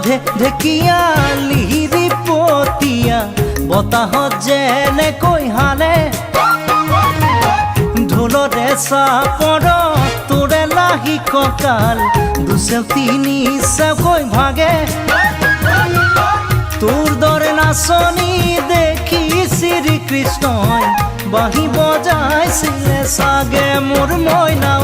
ঢেকিয়ালিৰি পতিয়া বতাহত যেনেকৈ হালে ঢোলৰে চাপৰ তোৰে লাহি কঁকাল দুচেও তিনি চেওকৈ ভাগে তোৰ দৰে নাচনি দেখি শ্ৰীকৃষ্ণই বাঁহী বজাইছিলে চাগে মোৰ মইনা।